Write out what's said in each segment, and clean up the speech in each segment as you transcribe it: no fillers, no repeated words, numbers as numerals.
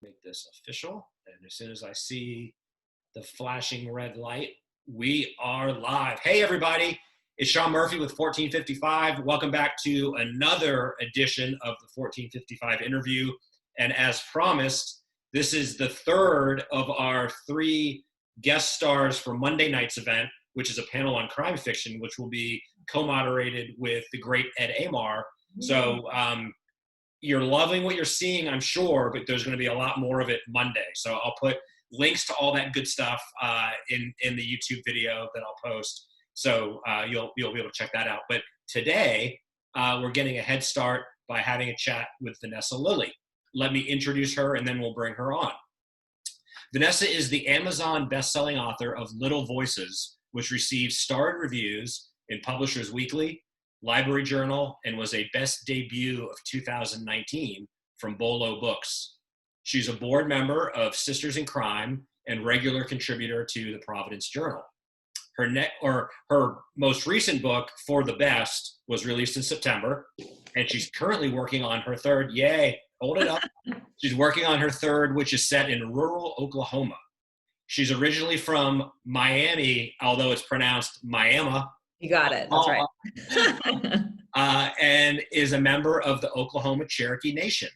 Make this official. And as soon as I see the flashing red light, we are live. Hey, everybody. It's Sean Murphy with 1455. Welcome back to another edition of the 1455 interview. And as promised, this is the third of our three guest stars for Monday night's event, which is a panel on crime fiction, which will be co-moderated with the great Ed Amar. So you're loving what you're seeing, I'm sure, but there's going to be a lot more of it Monday. So I'll put links to all that good stuff in the YouTube video that I'll post. So you'll be able to check that out. But today, we're getting a head start by having a chat with Vanessa Lillie. Let me introduce her, and then we'll bring her on. Vanessa is the Amazon best-selling author of Little Voices, which receives starred reviews in Publishers Weekly, Library Journal, and was a best debut of 2019 from Bolo Books. She's a board member of Sisters in Crime and regular contributor to the Providence Journal. Her most recent book, For the Best, was released in September, and she's currently working on her third. Yay, hold it up. She's working on her third, which is set in rural Oklahoma. She's originally from Miami, although it's pronounced Miami. You got it. That's right. And is a member of the Oklahoma Cherokee Nation.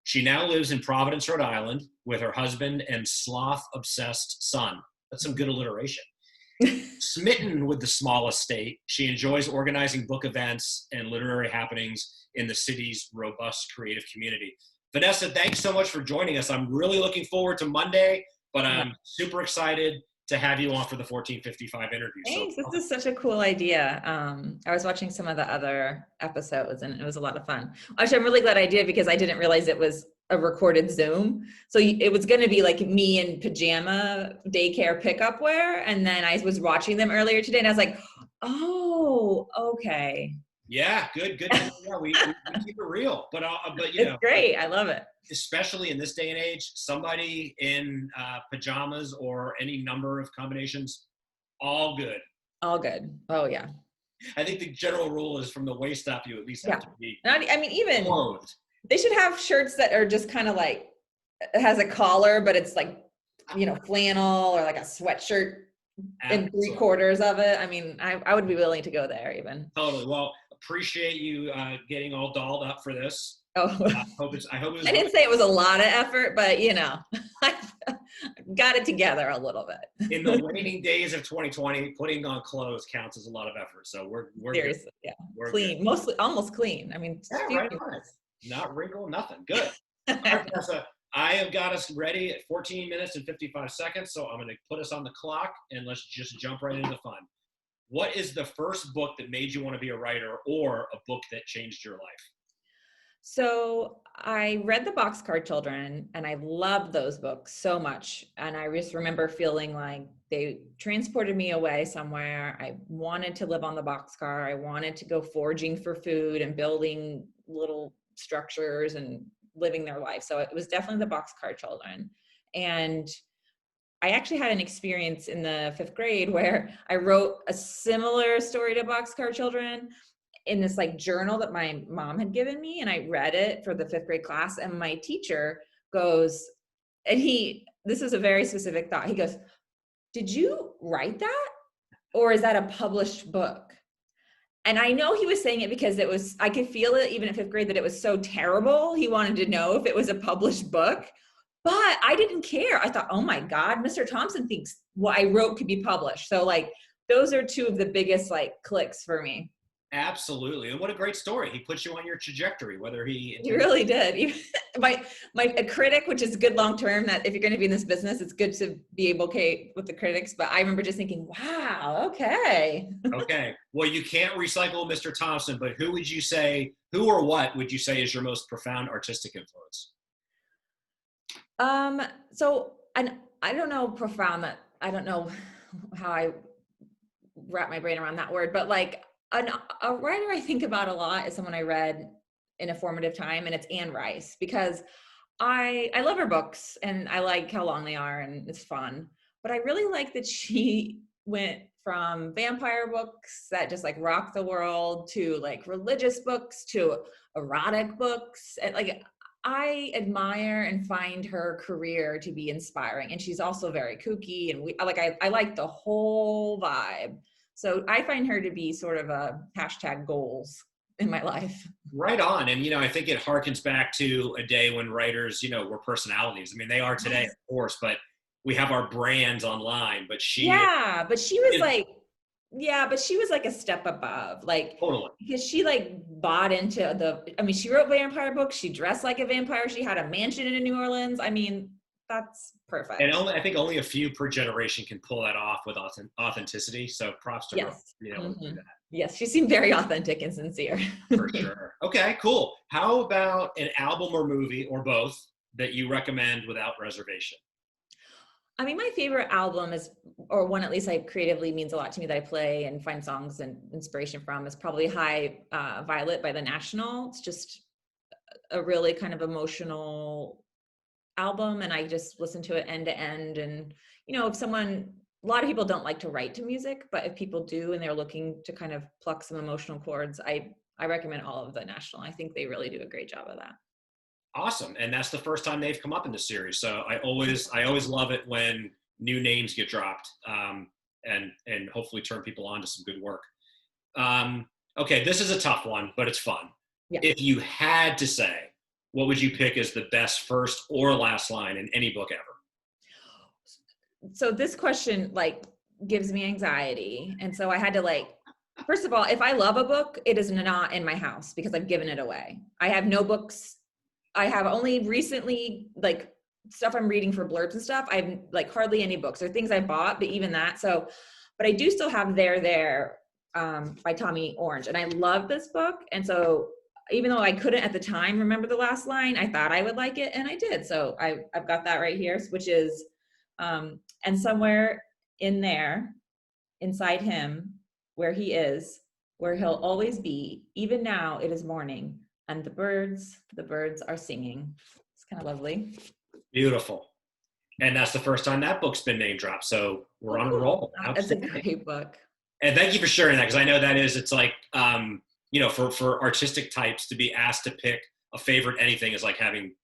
She now lives in Providence, Rhode Island, with her husband and sloth-obsessed son. That's some good alliteration. Smitten with the small estate, she enjoys organizing book events and literary happenings in the city's robust creative community. Vanessa, thanks so much for joining us. I'm really looking forward to Monday, but I'm super excited to have you on for the 1455 interview. Thanks. This is such a cool idea. I was watching some of the other episodes and it was a lot of fun. Actually, I'm really glad I did because I didn't realize it was a recorded Zoom. So it was going to be like me in pajama daycare pickup wear. And then I was watching them earlier today and I was like, oh, okay. Yeah, good. Yeah, we keep it real, but you know, it's great. I love it. Especially in this day and age, somebody in pajamas or any number of combinations, all good. All good. Oh yeah. I think the general rule is from the waist up, you at least have to be. I mean, even clothed. They should have shirts that are just kind of like, it has a collar, but it's like, you know, flannel or like a sweatshirt in 3/4 of it. I mean, I would be willing to go there even. Totally. Well, appreciate you getting all dolled up for this. Oh, I hope it was. I didn't say it was a lot of effort, but you know, I got it together a little bit. In the waning days of 2020, putting on clothes counts as a lot of effort. So we're seriously, good. Yeah, we're clean, good. Mostly almost clean. I mean, yeah, right. Not wrinkle, nothing. Good. All right, Vanessa, I have got us ready at 14 minutes and 55 seconds. So I'm going to put us on the clock and let's just jump right into the fun. What is the first book that made you want to be a writer or a book that changed your life? So I read The Boxcar Children and I loved those books so much. And I just remember feeling like they transported me away somewhere. I wanted to live on the boxcar. I wanted to go foraging for food and building little structures and living their life. So it was definitely The Boxcar Children. And I actually had an experience in the 5th grade where I wrote a similar story to Boxcar Children in this like journal that my mom had given me. And I read it for the 5th grade class. And my teacher goes, and this is a very specific thought. He goes, "Did you write that? Or is that a published book?" And I know he was saying it because I could feel it even at 5th grade that it was so terrible. He wanted to know if it was a published book, but I didn't care. I thought, oh my God, Mr. Thompson thinks what I wrote could be published. So like, those are two of the biggest like clicks for me. Absolutely. And what a great story. He put you on your trajectory, whether he really did. A critic, which is good long-term, that if you're going to be in this business, it's good to be able to with the critics. But I remember just thinking, wow, okay. Okay. Well, you can't recycle Mr. Thompson, but who or what would you say is your most profound artistic influence? So, and I don't know profound that, I don't know how I wrap my brain around that word, but like, a writer I think about a lot is someone I read in a formative time, and it's Anne Rice, because I love her books and I like how long they are and it's fun, but I really like that she went from vampire books that just like rock the world to like religious books to erotic books. And like, I admire and find her career to be inspiring. And she's also very kooky, and I like the whole vibe. So I find her to be sort of a hashtag goals in my life. Right on. And, I think it harkens back to a day when writers, were personalities. I mean, they are today, of Yes. course, but we have our brands online, but Yeah, but she was is like, yeah, but she was like a step above, like, totally. because she like bought into I mean, she wrote vampire books. She dressed like a vampire. She had a mansion in New Orleans. I mean, that's And perfect. I think only a few per generation can pull that off with authenticity. So props to her for Yes. being able to do Mhm. that. Yes, she seemed very authentic and sincere. For sure. Okay, cool. How about an album or movie or both that you recommend without reservation? I mean, my favorite album is, or one at least I creatively means a lot to me that I play and find songs and inspiration from, is probably High Violet by The National. It's just a really kind of emotional album, and I just listen to it end to end. And, if a lot of people don't like to write to music, but if people do and they're looking to kind of pluck some emotional chords, I recommend all of The National. I think they really do a great job of that. Awesome. And that's the first time they've come up in the series. So I always love it when new names get dropped, and hopefully turn people on to some good work. Okay, this is a tough one, but it's fun. Yeah. If you had to say, what would you pick as the best first or last line in any book ever? So this question like gives me anxiety. And so I had to first of all, if I love a book, it is not in my house because I've given it away. I have no books. I have only recently stuff I'm reading for blurbs and stuff. I've hardly any books or things I bought, but even that. So, but I do still have There by Tommy Orange. And I love this book. And so even though I couldn't at the time remember the last line, I thought I would like it, and I did. So I've got that right here, which is, and somewhere in there, inside him, where he is, where he'll always be, even now it is morning, and the birds are singing. It's kind of lovely. Beautiful. And that's the first time that book's been name dropped. So we're Oh, on a cool. roll. That's a Outstanding. great book. And thank you for sharing that, because I know it's like, for artistic types to be asked to pick a favorite anything is like having,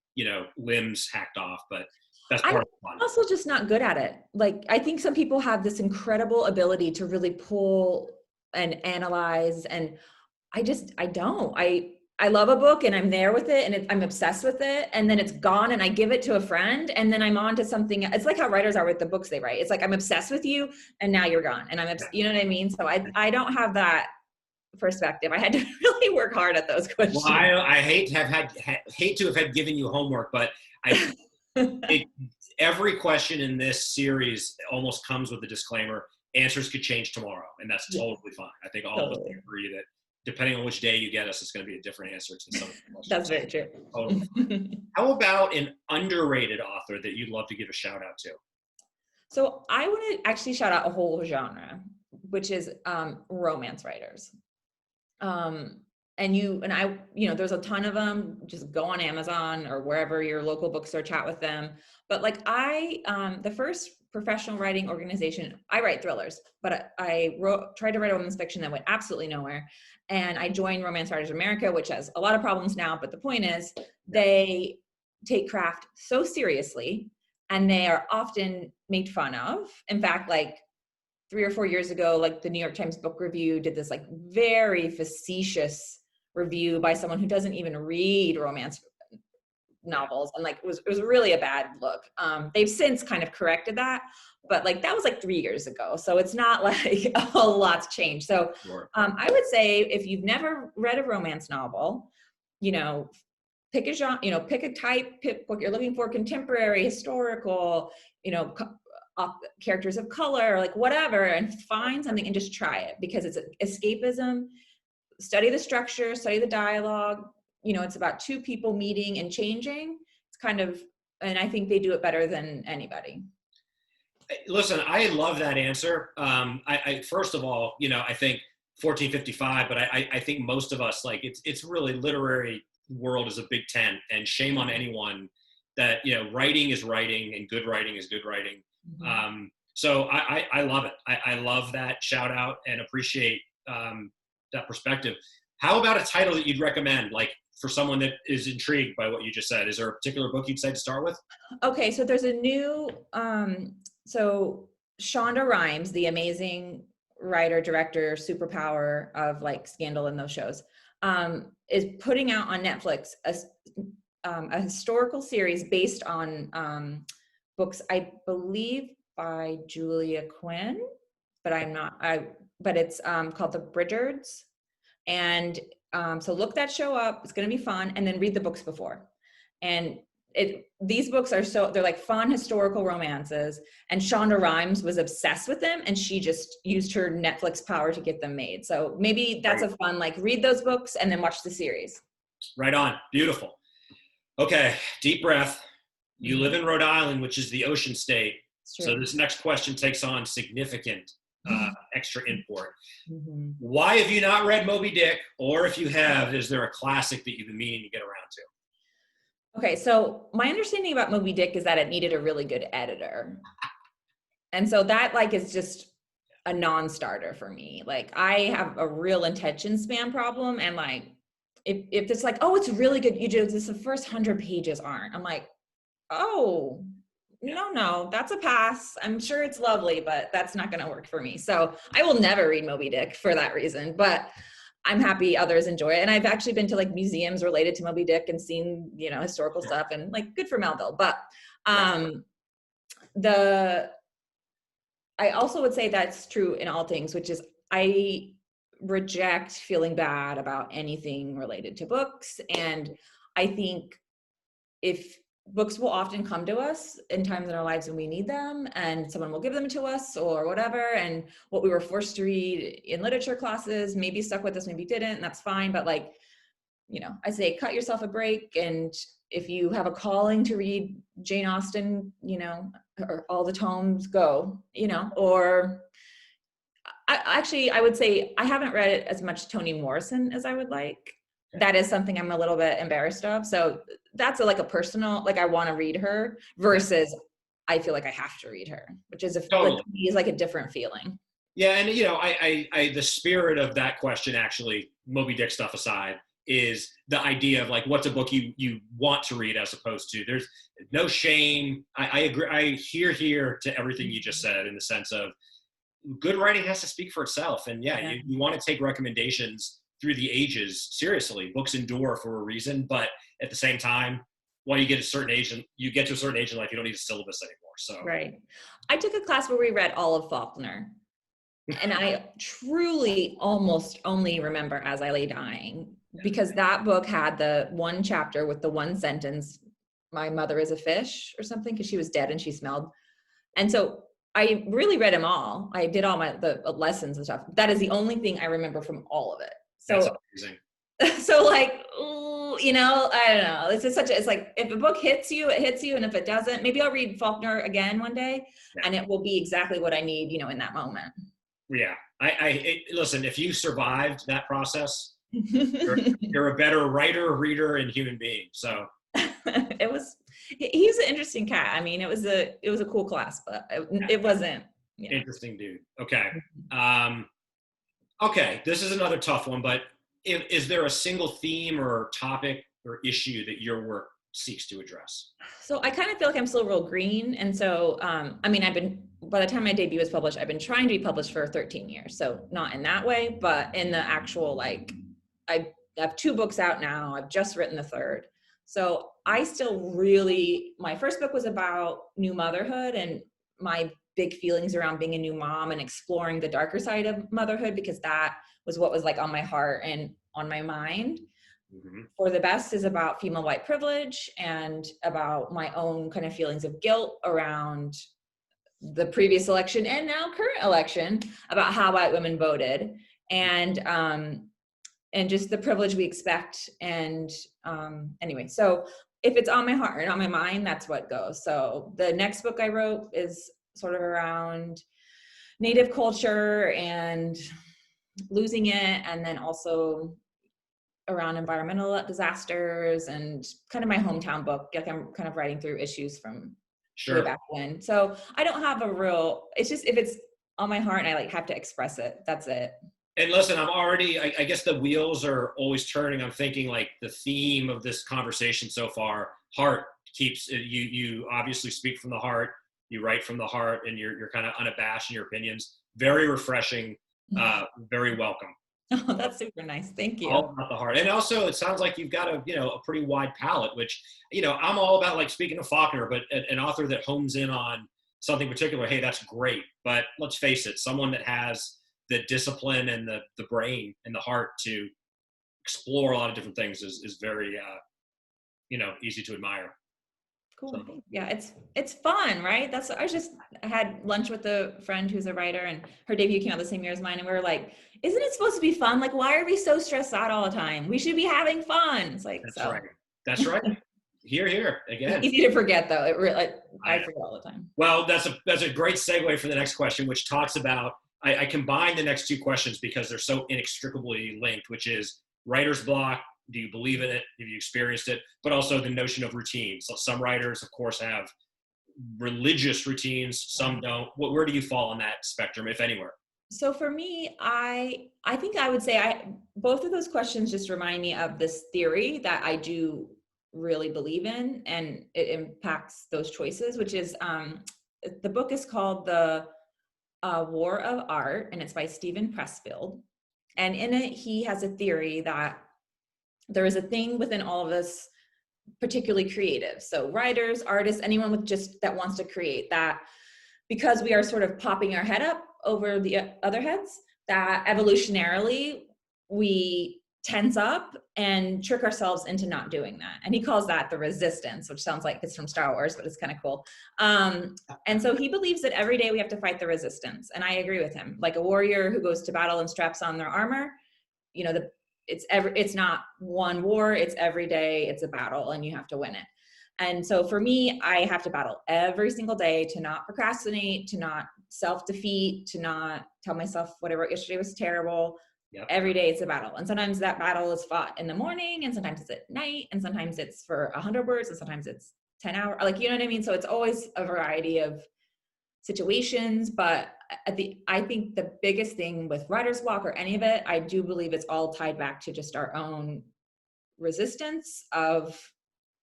limbs hacked off, but that's I'm part of the fun. also just not good at it. I think some people have this incredible ability to really pull and analyze, and I don't. I love a book and I'm there with it, and I'm obsessed with it, and then it's gone and I give it to a friend, and then I'm on to something. It's like how writers are with the books they write. It's like I'm obsessed with you and now you're gone, and you know what I mean? So I don't have that perspective. I had to really work hard at those Well, questions. I hate to have had given you homework, but I it, every question in this series almost comes with a disclaimer. Answers could change tomorrow, and that's Yeah, totally fine. I think all of us totally. agree that depending on which day you get us, it's going to be a different answer to some of the That's questions. very true. Totally fine. How about an underrated author that you'd love to give a shout out to? So I want to actually shout out a whole genre, which is romance writers. And I, there's a ton of them. Just go on Amazon or wherever your local bookstore, chat with them. But the first professional writing organization, I write thrillers, but I tried to write a women's fiction that went absolutely nowhere. And I joined Romance Writers America, which has a lot of problems now. But the point is, they take craft so seriously, and they are often made fun of. In fact, 3 or 4 years ago, the New York Times Book Review did this very facetious review by someone who doesn't even read romance novels, and it was really a bad look. They've since kind of corrected that, but that was 3 years ago, so it's not like a lot's changed. So Sure. I would say if you've never read a romance novel, pick a genre, pick a type, pick what you're looking for: contemporary, historical, characters of color, whatever, and find something and just try it, because it's escapism. Study the structure, study the dialogue. It's about two people meeting and changing. It's and I think they do it better than anybody. Listen, I love that answer. I first of all, I think 1455, but I think most of us, it's really, literary world is a big tent, and shame on anyone that, writing is writing and good writing is good writing. Mm-hmm. So I love it. I love that shout out and appreciate that perspective. How about a title that you'd recommend? for someone that is intrigued by what you just said? Is there a particular book you'd say to start with? Okay, so there's a new, so Shonda Rhimes, the amazing writer, director, superpower of like Scandal and those shows, is putting out on Netflix a historical series based on books, I believe, by Julia Quinn, but but it's called The Bridgerds. And so look that show up. It's going to be fun. And then read the books before. And these books are they're like fun historical romances. And Shonda Rhimes was obsessed with them. And she just used her Netflix power to get them made. So maybe that's a fun, like read those books and then watch the series. Right on. Beautiful. Okay. Deep breath. You live in Rhode Island, which is the ocean state. So this next question takes on significant extra import. Mm-hmm. Why have you not read Moby Dick? Or if you have, is there a classic that you've been meaning to get around to? Okay, so my understanding about Moby Dick is that it needed a really good editor. And so that like is just a non-starter for me. Like I have a real attention span problem. And like, if it's like, oh, it's really good, you just the first 100 pages aren't. I'm like, oh, no, that's a pass. I'm sure it's lovely, but that's not going to work for me. So I will never read Moby Dick for that reason, but I'm happy others enjoy it. And I've actually been to like museums related to Moby Dick and seen, historical stuff, and like good for Melville. But I also would say that's true in all things, which is I reject feeling bad about anything related to books. And I think if books will often come to us in times in our lives when we need them, and someone will give them to us or whatever. And what we were forced to read in literature classes maybe stuck with us, maybe didn't, and that's fine. But like, I say cut yourself a break. And if you have a calling to read Jane Austen, or all the tomes, go, or I would say I haven't read it as much Toni Morrison as I would like. That is something I'm a little bit embarrassed of. So that's like a personal, like I want to read her versus I feel like I have to read her, which is like a different feeling. Yeah. And I the spirit of that question, actually, Moby Dick stuff aside, is the idea of like, what's a book you want to read as opposed to, there's no shame. I agree. I hear to everything you just said, in the sense of good writing has to speak for itself. And you want to take recommendations through the ages seriously. Books endure for a reason, but at the same time, when you get to a certain age in life, you don't need a syllabus anymore. So right. I took a class where we read all of Faulkner, and I truly almost only remember As I Lay Dying, because that book had the one chapter with the one sentence, "My mother is a fish," or something, because she was dead and she smelled. And so I really read them all. I did all the lessons and stuff. That is the only thing I remember from all of it. So, that's amazing. So like, I don't know. It's like, if a book hits you, it hits you. And if it doesn't, maybe I'll read Faulkner again one day and it will be exactly what I need, in that moment. Yeah. Listen, if you survived that process, you're a better writer, reader, and human being. So he's an interesting cat. I mean, it was a cool class, but it wasn't. Interesting dude. Okay. Okay, this is another tough one, but is there a single theme or topic or issue that your work seeks to address? So I kind of feel like I'm still real green. And so, by the time my debut was published, I've been trying to be published for 13 years. So not in that way, but in the actual, like, I have 2 books out now. I've just written the 3rd. So I still my first book was about new motherhood and my big feelings around being a new mom and exploring the darker side of motherhood, because that was what was like on my heart and on my mind. Mm-hmm. For the Best is about female white privilege and about my own kind of feelings of guilt around the previous election and now current election, about how white women voted and just the privilege we expect. And anyway, so if it's on my heart and on my mind, that's what goes. So the next book I wrote is sort of around Native culture and losing it, and then also around environmental disasters and kind of my hometown book. Like I'm kind of writing through issues from way back when. So I don't have it's just, if it's on my heart and I like have to express it, that's it. And listen, I'm already, I guess the wheels are always turning. I'm thinking like the theme of this conversation so far, heart keeps you obviously speak from the heart, you write from the heart, and you're kind of unabashed in your opinions. Very refreshing, very welcome. Oh, that's super nice. Thank you. All about the heart. And also it sounds like you've got a pretty wide palette, which, I'm all about, like, speaking of Faulkner, but an author that hones in on something particular, hey, that's great. But let's face it, someone that has the discipline and the brain and the heart to explore a lot of different things is very, easy to admire. Cool. So, Yeah, it's fun, right? I had lunch with a friend who's a writer, and her debut came out the same year as mine, and we were like, isn't it supposed to be fun? Like, why are we so stressed out all the time? We should be having fun. It's like, that's so. right. That's right. Here again. Easy to forget though. It really, I forget all the time. Well, that's a great segue for the next question, which talks about, I combine the next two questions because they're so inextricably linked, which is writer's block. Do you believe in it? Have you experienced it? But also the notion of routine. So some writers, of course, have religious routines. Some don't. Where do you fall on that spectrum, if anywhere? So for me, I think I would say both of those questions just remind me of this theory that I do really believe in, and it impacts those choices, which is the book is called The War of Art, and it's by Stephen Pressfield. And in it, he has a theory that there is a thing within all of us, particularly creative. So writers, artists, anyone with just that wants to create, that because we are sort of popping our head up over the other heads, that evolutionarily we tense up and trick ourselves into not doing that. And he calls that the resistance, which sounds like it's from Star Wars, but it's kind of cool. And so he believes that every day we have to fight the resistance. And I agree with him. Like a warrior who goes to battle and straps on their armor, it's not one war, it's every day, it's a battle, and you have to win it. And so for me, I have to battle every single day to not procrastinate, to not self-defeat, to not tell myself whatever yesterday was terrible. Yep. Every day it's a battle. And sometimes that battle is fought in the morning, and sometimes it's at night, and sometimes it's for 100 words, and sometimes it's 10 hours. Like, you know what I mean? So it's always a variety of situations, but I think the biggest thing with writer's block or any of it, I do believe it's all tied back to just our own resistance of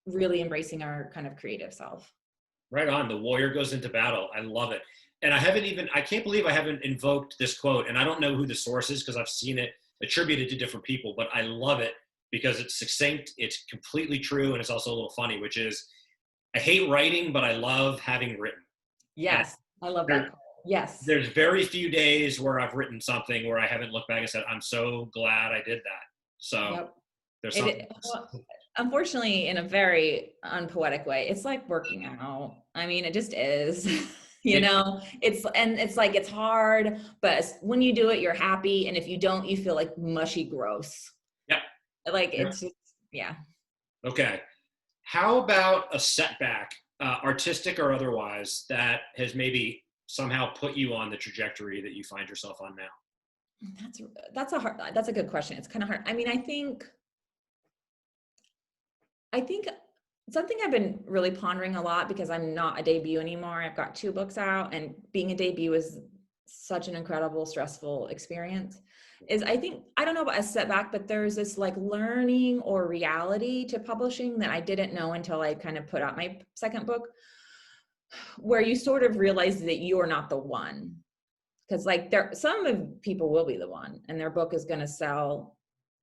really embracing our kind of creative self. Right on. The warrior goes into battle. I love it. And I can't believe I haven't invoked this quote, and I don't know who the source is because I've seen it attributed to different people, but I love it because it's succinct, it's completely true, and it's also a little funny, which is, I hate writing, but I love having written. Yes, I love that quote. Yes. There's very few days where I've written something where I haven't looked back and said, I'm so glad I did that. So yep. There's something. Unfortunately, in a very unpoetic way, it's like working out. I mean, it just is. It's hard, but when you do it, you're happy. And if you don't, you feel like mushy gross. Yep. It's just, yeah. Okay. How about a setback, artistic or otherwise, that has maybe somehow put you on the trajectory that you find yourself on now? That's a good question. It's kind of hard. I mean, I think something I've been really pondering a lot, because I'm not a debut anymore. I've got 2 books out, and being a debut is such an incredible, stressful experience. I don't know about a setback, but there's this like learning or reality to publishing that I didn't know until I kind of put out my second book, where you sort of realize that you're not the one. Because like some people will be the one, and their book is going to sell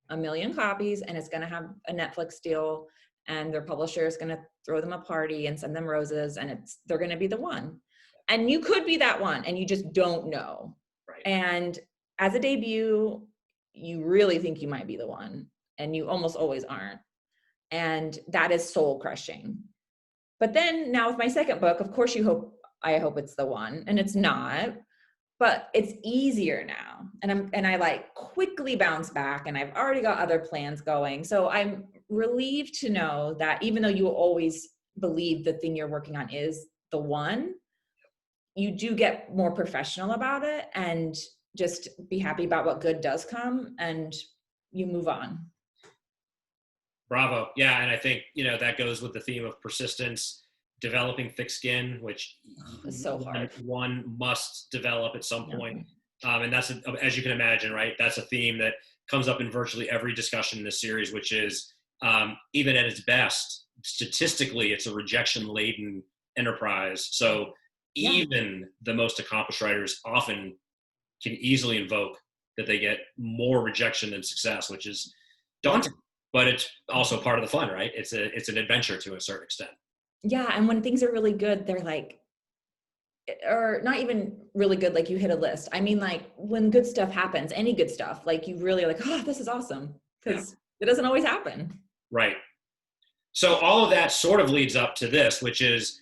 1 million copies, and it's going to have a Netflix deal, and their publisher is going to throw them a party and send them roses, and they're going to be the one. And you could be that one, and you just don't know. Right. And as a debut, you really think you might be the one, and you almost always aren't. And that is soul crushing. But then now with my second book, of course I hope it's the one, and it's not. But it's easier now, and I like quickly bounce back, and I've already got other plans going. So I'm relieved to know that even though you always believe the thing you're working on is the one, you do get more professional about it and just be happy about what good does come, and you move on. Bravo. Yeah, and I think that goes with the theme of persistence. Developing thick skin, which it's so hard. One must develop at some point. And that's, as you can imagine, right? That's a theme that comes up in virtually every discussion in this series, which is even at its best, statistically, it's a rejection-laden enterprise. So Yeah. even the most accomplished writers often can easily invoke that they get more rejection than success, which is daunting. But it's also part of the fun, right? It's an adventure to a certain extent. Yeah. And when things are really good, they're like, or not even really good, like you hit a list. I mean, like when good stuff happens, any good stuff, like you really like, oh, this is awesome. Yeah. Because it doesn't always happen. Right. So all of that sort of leads up to this, which is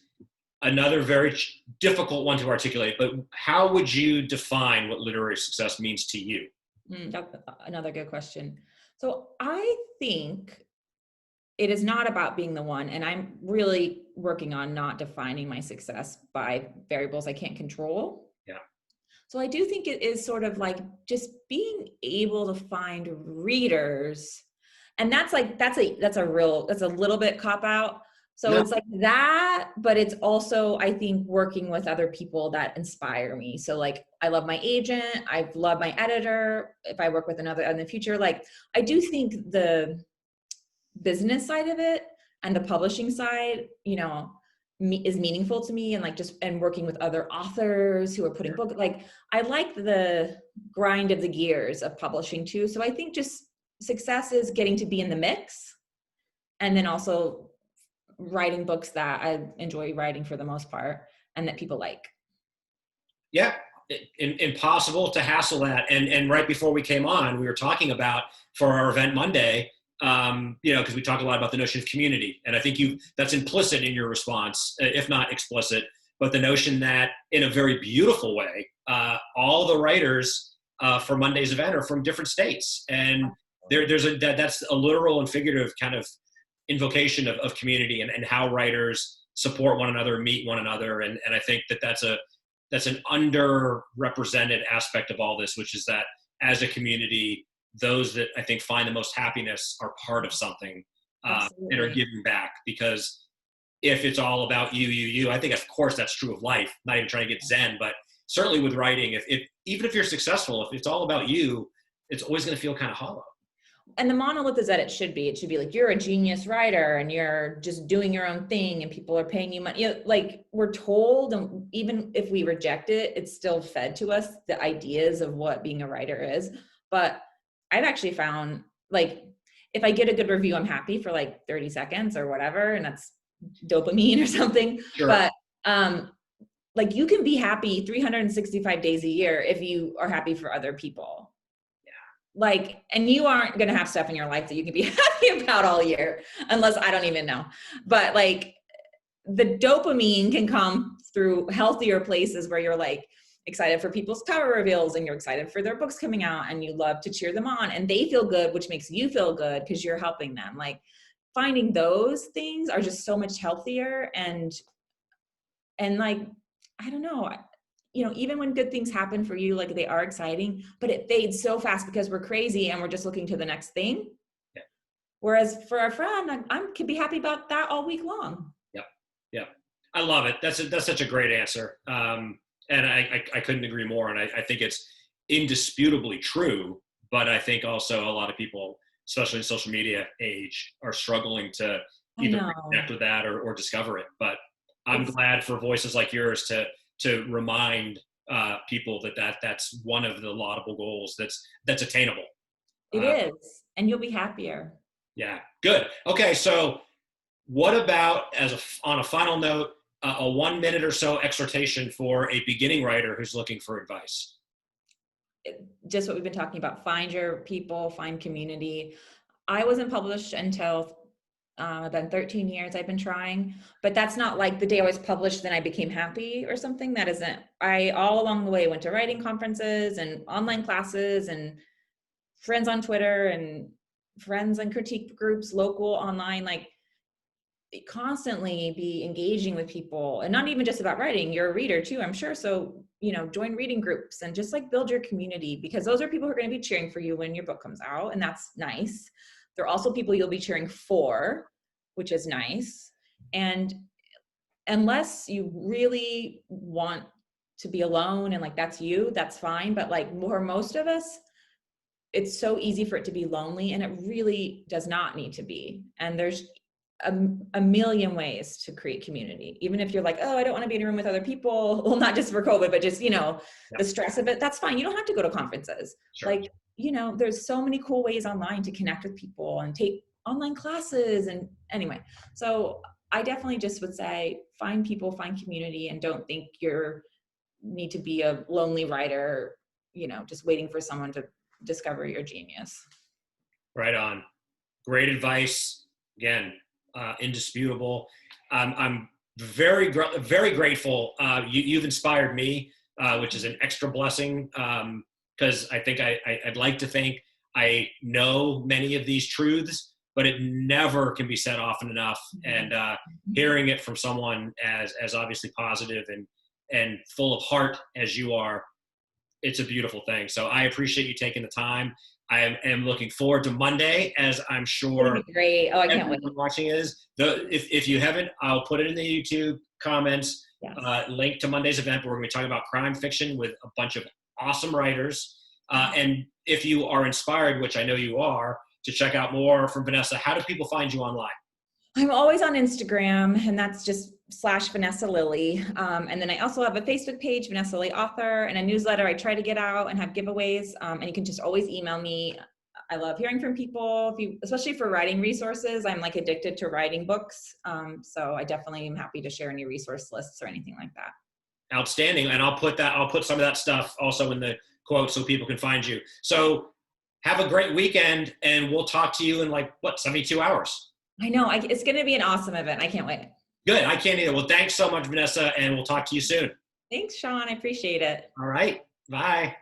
another very difficult one to articulate. But how would you define what literary success means to you? That's another good question. So I think it is not about being the one, and I'm really working on not defining my success by variables I can't control. Yeah. So I do think it is sort of like just being able to find readers. And that's like, that's a little bit cop out. So No. it's like that, but it's also, I think, working with other people that inspire me. So like, I love my agent. I love my editor. If I work with another in the future, like I do think the business side of it and the publishing side, is meaningful to me, and like just and working with other authors who are putting book, like I like the grind of the gears of publishing too. So I think just success is getting to be in the mix, and then also writing books that I enjoy writing for the most part and that people like. Yeah. Impossible to hassle that. And right before we came on, we were talking about for our event Monday, because we talk a lot about the notion of community, and I think that's implicit in your response, if not explicit, but the notion that in a very beautiful way, all the writers for Monday's event are from different states, and that's a literal and figurative kind of invocation of community and how writers support one another, meet one another, and I think that's an underrepresented aspect of all this, which is that as a community, those that I think find the most happiness are part of something and are giving back. Because if it's all about you, I think of course that's true of life. Not even trying to get zen, but certainly with writing, if even if you're successful, if it's all about you, it's always going to feel kind of hollow. And the monolith is that it should be like, you're a genius writer and you're just doing your own thing and people are paying you money. Like we're told, and even if we reject it, it's still fed to us, the ideas of what being a writer is. But I've actually found, like, if I get a good review, I'm happy for like 30 seconds or whatever, and that's dopamine or something. Sure. But like you can be happy 365 days a year if you are happy for other people. Like, and you aren't going to have stuff in your life that you can be happy about all year, unless I don't even know. But like the dopamine can come through healthier places where you're like excited for people's cover reveals and you're excited for their books coming out and you love to cheer them on and they feel good, which makes you feel good because you're helping them. Like finding those things are just so much healthier, and like, I don't know, even when good things happen for you, like they are exciting, but it fades so fast because we're crazy and we're just looking to the next thing. Yeah. Whereas for our friend, I could be happy about that all week long. Yep. Yeah. I love it. That's such a great answer. And I couldn't agree more. And I think it's indisputably true, but I think also a lot of people, especially in social media age, are struggling to either connect with that or discover it. But I'm glad for voices like yours to remind people that's one of the laudable goals that's attainable. It is, and you'll be happier. Yeah, good. Okay, so what about on a final note, a 1 minute or so exhortation for a beginning writer who's looking for advice? Just what we've been talking about: find your people, find community. I wasn't published until I've been 13 years I've been trying, but that's not like the day I was published, then I became happy or something. That isn't. I all along the way went to writing conferences and online classes and friends on Twitter and friends and critique groups, local, online, like constantly be engaging with people, and not even just about writing. You're a reader too, I'm sure. So, join reading groups and just like build your community, because those are people who are going to be cheering for you when your book comes out. And that's nice. They're also people you'll be cheering for, which is nice. And unless you really want to be alone and like, that's you, that's fine. But like for most of us, it's so easy for it to be lonely, and it really does not need to be. And there's a million ways to create community. Even if you're like, oh, I don't want to be in a room with other people. Well, not just for COVID, but just, you know, the stress of it, that's fine. You don't have to go to conferences. Sure. Like, you know, there's so many cool ways online to connect with people and take online classes. And anyway, so I definitely just would say, find people, find community, and don't think you're need to be a lonely writer, you know, just waiting for someone to discover your genius. Right on. Great advice. Again, indisputable. I'm very grateful. You've inspired me, which is an extra blessing, because I think I'd like to think I know many of these truths, but it never can be said often enough. And hearing it from someone as obviously positive and full of heart as you are, it's a beautiful thing. So I appreciate you taking the time. I am looking forward to Monday, as I'm sure great. Oh, I can't wait. Watching is if you haven't, I'll put it in the YouTube comments. Yes. Link to Monday's event where we're going to be talking about crime fiction with a bunch of awesome writers. And if you are inspired, which I know you are, to check out more from Vanessa, how do people find you online? I'm always on Instagram, and that's just /Vanessa Lillie. And then I also have a Facebook page, Vanessa Lillie Author, and a newsletter I try to get out and have giveaways. And you can just always email me. I love hearing from people, especially for writing resources. I'm like addicted to writing books. So I definitely am happy to share any resource lists or anything like that. Outstanding. And I'll put some of that stuff also in the quote so people can find you. So have a great weekend, and we'll talk to you in 72 hours. I know. It's going to be an awesome event. I can't wait. Good. I can't either. Well, thanks so much, Vanessa, and we'll talk to you soon. Thanks, Sean. I appreciate it. All right. Bye.